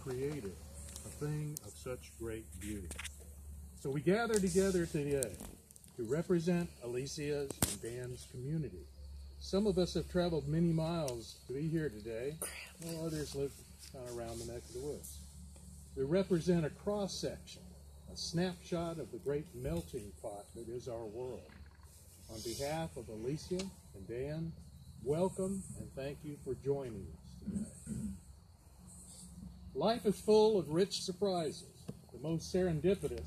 created a thing of such great beauty. So we gather together today to represent Alicia's and Dan's community. Some of us have traveled many miles to be here today, while others live kind of around the neck of the woods. We represent a cross-section, a snapshot of the great melting pot that is our world. On behalf of Alicia and Dan, welcome and thank you for joining us today. Life is full of rich surprises. The most serendipitous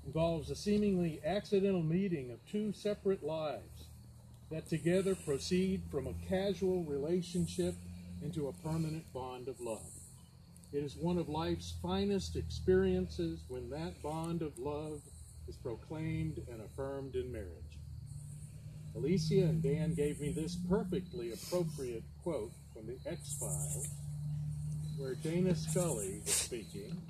involves a seemingly accidental meeting of two separate lives that together proceed from a casual relationship into a permanent bond of love. It is one of life's finest experiences when that bond of love is proclaimed and affirmed in marriage. Alicia and Dan gave me this perfectly appropriate quote from the X-Files, where Dana Scully was speaking.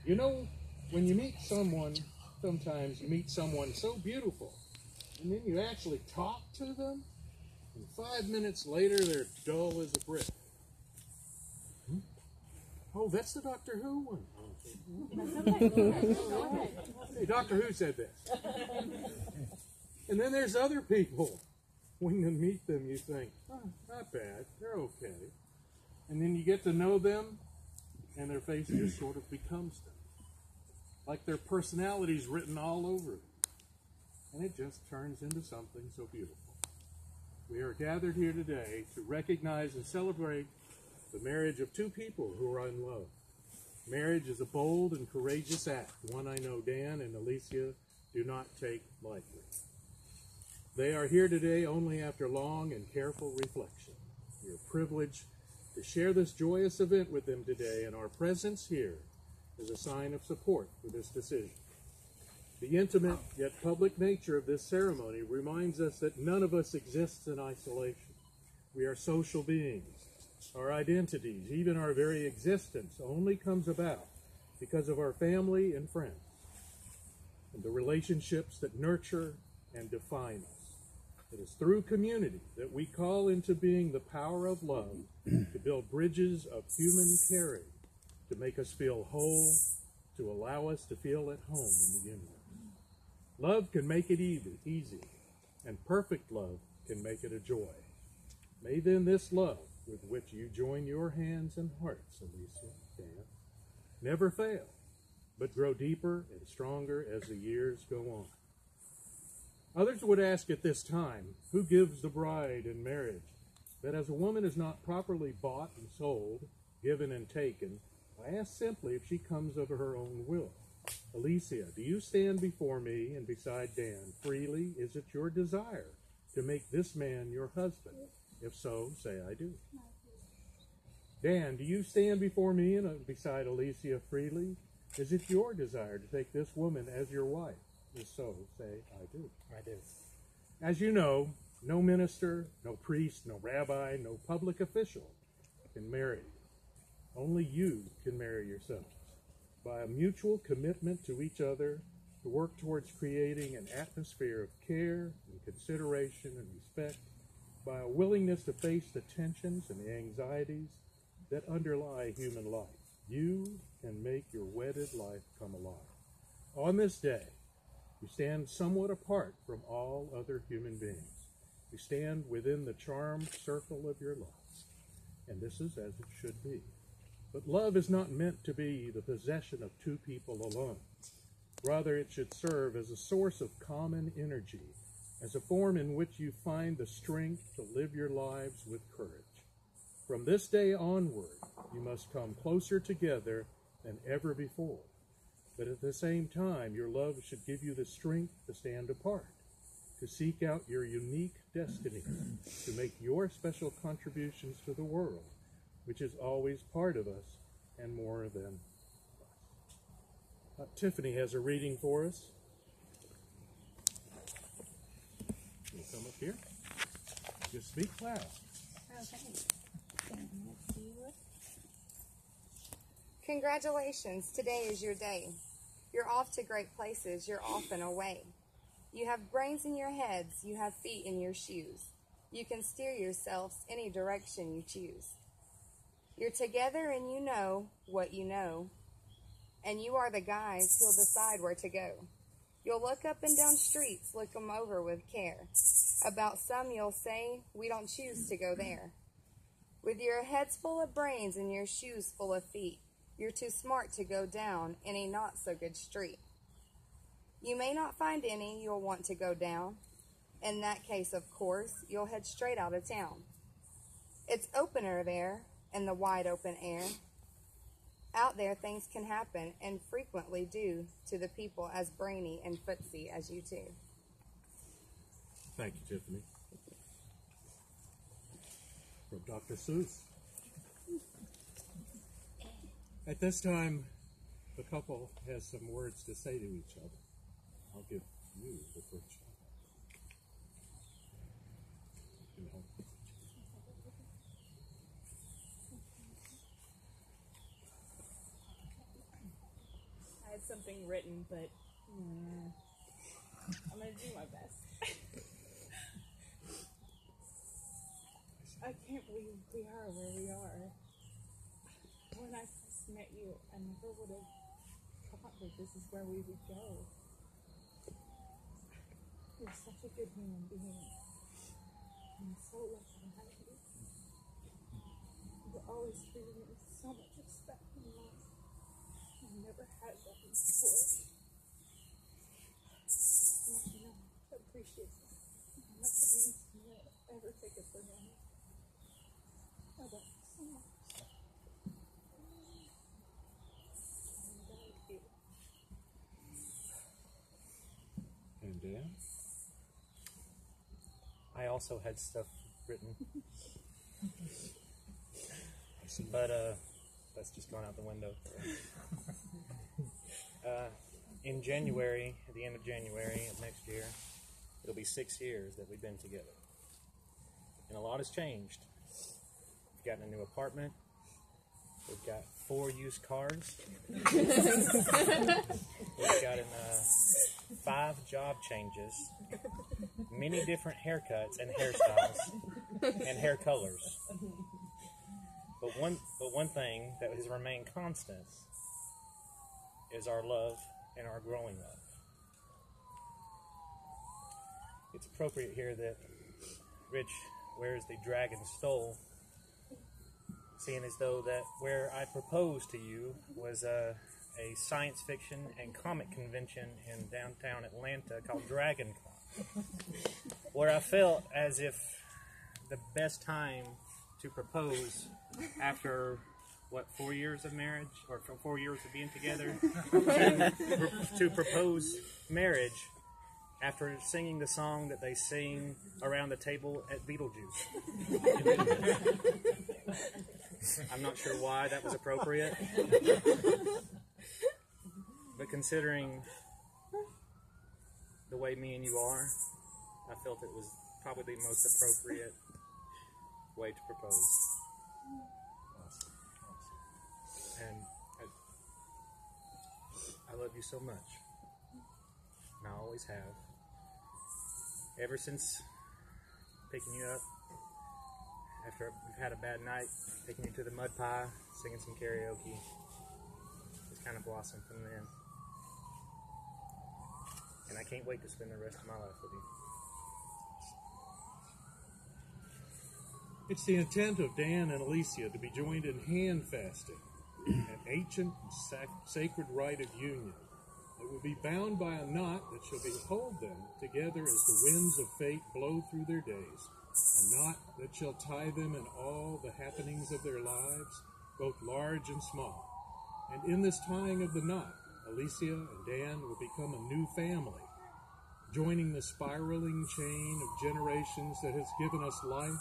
You know, when you meet someone, sometimes you meet someone so beautiful, and then you actually talk to them, and 5 minutes later they're dull as a brick. Oh, that's the Doctor Who one. Hey, Doctor Who said this. And then there's other people. When you meet them, you think, oh, not bad, they're okay. And then you get to know them, and their face just sort of becomes them. Like their personality's written all over it. And it just turns into something so beautiful. We are gathered here today to recognize and celebrate the marriage of two people who are in love. Marriage is a bold and courageous act, one I know Dan and Alicia do not take lightly. They are here today only after long and careful reflection. We are privileged to share this joyous event with them today, and our presence here is a sign of support for this decision. The intimate yet public nature of this ceremony reminds us that none of us exists in isolation. We are social beings. Our identities, even our very existence, only comes about because of our family and friends and the relationships that nurture and define us. It is through community that we call into being the power of love to build bridges of human caring, to make us feel whole, to allow us to feel at home in the universe. Love can make it easy, and perfect love can make it a joy. May then this love with which you join your hands and hearts, Alicia, Dan, never fail, but grow deeper and stronger as the years go on. Others would ask at this time, who gives the bride in marriage? But as a woman is not properly bought and sold, given and taken, I ask simply if she comes of her own will. Alicia, do you stand before me and beside Dan freely? Is it your desire to make this man your husband? If so, say I do. Dan, do you stand before me and beside Alicia freely? Is it your desire to take this woman as your wife? If so, say I do. I do. As you know, no minister, no priest, no rabbi, no public official can marry. Only you can marry yourselves by a mutual commitment to each other to work towards creating an atmosphere of care and consideration and respect, by a willingness to face the tensions and the anxieties that underlie human life. You can make your wedded life come alive. On this day, you stand somewhat apart from all other human beings. You stand within the charmed circle of your love, and this is as it should be. But love is not meant to be the possession of two people alone. Rather, it should serve as a source of common energy, as a form in which you find the strength to live your lives with courage. From this day onward, you must come closer together than ever before. But at the same time, your love should give you the strength to stand apart, to seek out your unique destiny, to make your special contributions to the world, which is always part of us and more than us. Tiffany has a reading for us. Can you come up here? Just speak loud. Congratulations, today is your day. You're off to great places, you're off and away. You have brains in your heads, you have feet in your shoes. You can steer yourselves any direction you choose. You're together and you know what you know. And you are the guys who'll decide where to go. You'll look up and down streets, look them over with care. About some you'll say, we don't choose to go there. With your heads full of brains and your shoes full of feet, you're too smart to go down any not-so-good street. You may not find any you'll want to go down. In that case, of course, you'll head straight out of town. It's opener there in the wide open air. Out there, things can happen, and frequently do, to the people as brainy and footsy as you two. Thank you, Tiffany. From Dr. Seuss. At this time, the couple has some words to say to each other. I'll give you the first shot. Something written, but I'm gonna do my best. I can't believe we are where we are. When I first met you, I never would have thought that this is where we would go. You're such a good human being. I'm so lucky to have you. You're always treating me with so much respect and love. I've never had that before. I want you to know I appreciate it. How much it means to me. I never take it for granted. I love you so much. And Dan? I also had stuff written. But that's just gone out the window. In January, at the end of January of next year, it'll be 6 years that we've been together. And a lot has changed. We've gotten a new apartment. We've got 4 used cars. We've gotten 5 job changes, many different haircuts and hairstyles, and hair colors. But one thing that has remained constant is our love and our growing love. It's appropriate here that Rich wears the dragon stole, seeing as though that where I proposed to you was a science fiction and comic convention in downtown Atlanta called DragonCon, where I felt as if the best time to propose after 4 years of marriage, or 4 years of being together, to propose marriage after singing the song that they sing around the table at Beetlejuice. I'm not sure why that was appropriate, but considering the way me and you are, I felt it was probably the most appropriate way to propose. And I love you so much, and I always have. Ever since picking you up after we've had a bad night, taking you to the mud pie, singing some karaoke, it's kind of blossomed from then. And I can't wait to spend the rest of my life with you. It's the intent of Dan and Alicia to be joined in hand fasting, an ancient and sacred rite of union that will be bound by a knot that shall behold them together as the winds of fate blow through their days, a knot that shall tie them in all the happenings of their lives, both large and small. And in this tying of the knot, Alicia and Dan will become a new family, joining the spiraling chain of generations that has given us life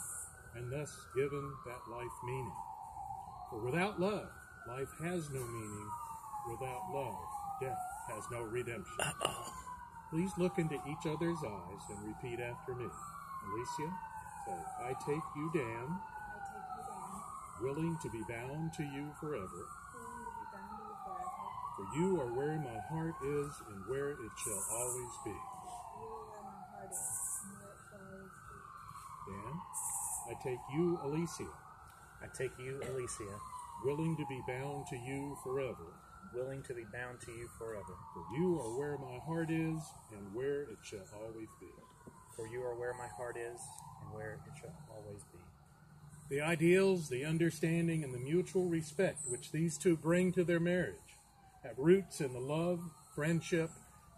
and thus given that life meaning. For without love, life has no meaning. Without love, death has no redemption. Please look into each other's eyes and repeat after me. Alicia, say, I take you, Dan, I take you down, willing to be bound to you forever. willing to be bound to you forever. For you are where my heart is and where it shall always be. You are where my heart is, and where it shall always be. Dan, I take you, Alicia, I take you, Alicia, willing to be bound to you forever. willing to be bound to you forever. For you are where my heart is, and where it shall always be. For you are where my heart is, and where it shall always be. The ideals, the understanding, and the mutual respect which these two bring to their marriage have roots in the love, friendship,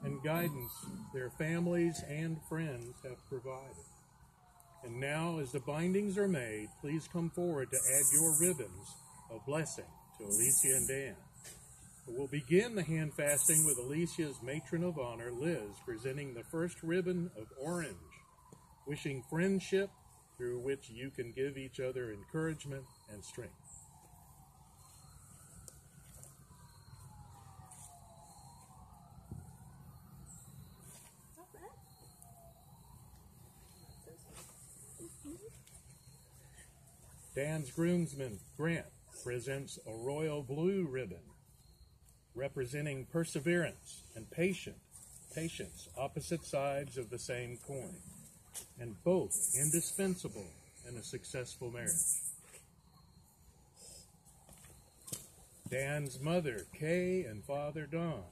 and guidance their families and friends have provided. And now, as the bindings are made, please come forward to add your ribbons of blessing to Alicia and Dan. We'll begin the hand fasting with Alicia's matron of honor, Liz, presenting the first ribbon of orange, wishing friendship through which you can give each other encouragement and strength. Dan's groomsman, Grant, presents a royal blue ribbon representing perseverance and patience, opposite sides of the same coin, and both indispensable in a successful marriage. Dan's mother, Kay, and father, Don,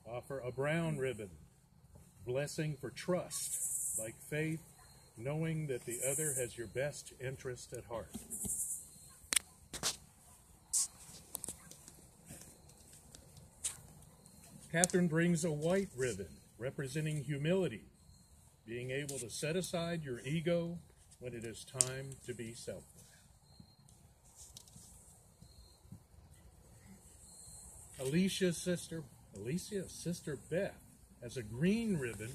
offer a brown ribbon, blessing for trust, like faith, knowing that the other has your best interest at heart. Catherine brings a white ribbon representing humility, being able to set aside your ego when it is time to be selfless. Alicia's sister Beth has a green ribbon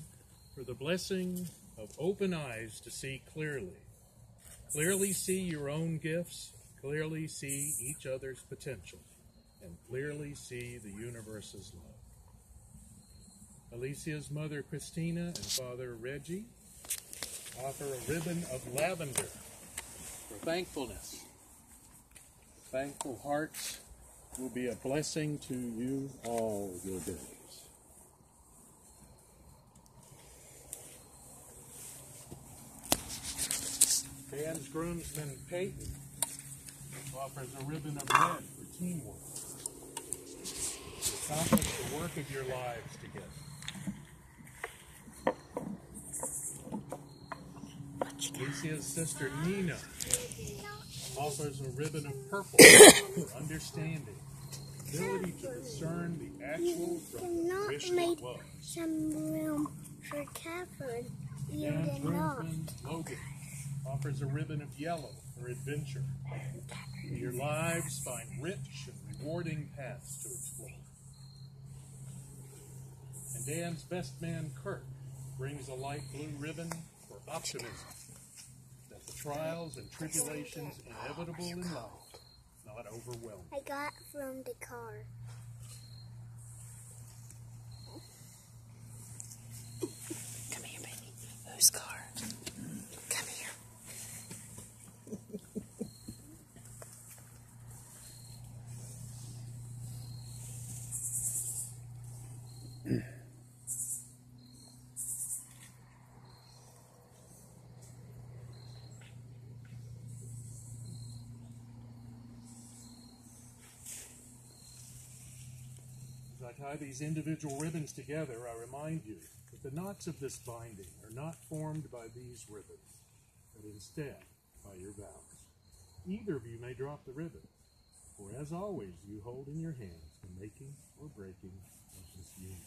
for the blessing of open eyes to see clearly. Clearly see your own gifts, clearly see each other's potential, and clearly see the universe's love. Alicia's mother, Christina, and father, Reggie, offer a ribbon of lavender for thankfulness. Thankful hearts will be a blessing to you all your days. Dan's groomsman, Peyton, offers a ribbon of red for teamwork to accomplish the work of your lives together. Alicia's sister, Nina, offers a ribbon of purple for understanding, ability to discern the actual from the wish was. Some room for Catherine. You Dan's did not. groomsman, Logan, offers a ribbon of yellow for adventure. May your lives find rich and rewarding paths to explore. And Dan's best man, Kirk, brings a light blue ribbon for optimism, that the trials and tribulations inevitable in life not overwhelm. I got from the car. Come here, baby. Whose car? Come here. As I tie these individual ribbons together, I remind you that the knots of this binding are not formed by these ribbons, but instead by your vows. Either of you may drop the ribbon, for as always, you hold in your hands the making or breaking of this union.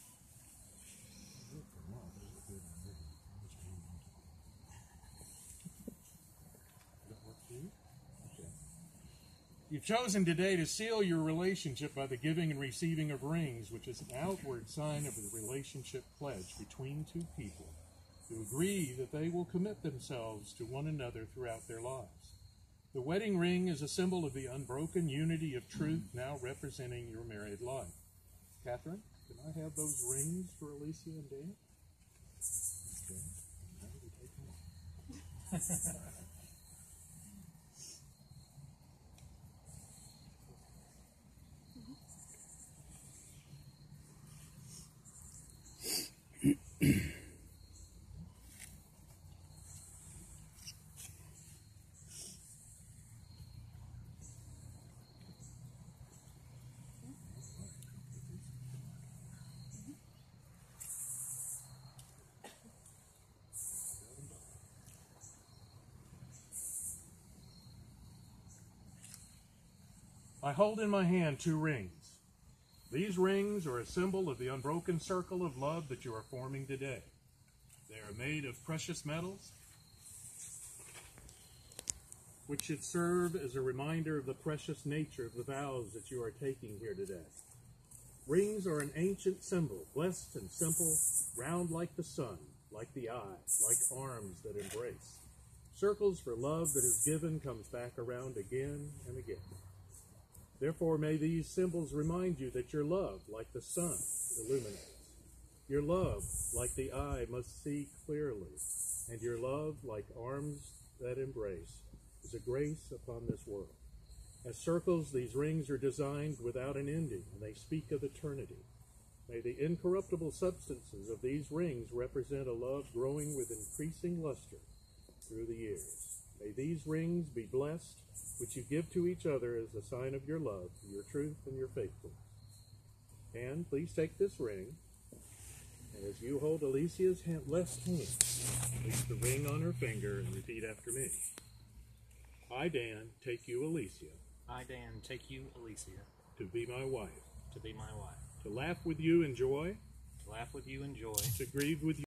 You've chosen today to seal your relationship by the giving and receiving of rings, which is an outward sign of the relationship pledge between two people who agree that they will commit themselves to one another throughout their lives. The wedding ring is a symbol of the unbroken unity of truth now representing your married life. Catherine, can I have those rings for Alicia and Dan? Okay. How do we take them off? I hold in my hand 2 rings. These rings are a symbol of the unbroken circle of love that you are forming today. They are made of precious metals, which should serve as a reminder of the precious nature of the vows that you are taking here today. Rings are an ancient symbol, blessed and simple, round like the sun, like the eye, like arms that embrace. Circles for love that is given comes back around again and again. Therefore, may these symbols remind you that your love, like the sun, illuminates. Your love, like the eye, must see clearly, and your love, like arms that embrace, is a grace upon this world. As circles, these rings are designed without an ending, and they speak of eternity. May the incorruptible substances of these rings represent a love growing with increasing luster through the years. May these rings be blessed, which you give to each other as a sign of your love, your truth, and your faithfulness. And please take this ring, and as you hold Alicia's left hand, place the ring on her finger and repeat after me. I, Dan, take you, Alicia. I, Dan, take you, Alicia, To be my wife. to be my wife, To laugh with you in joy. to laugh with you in joy, To grieve with you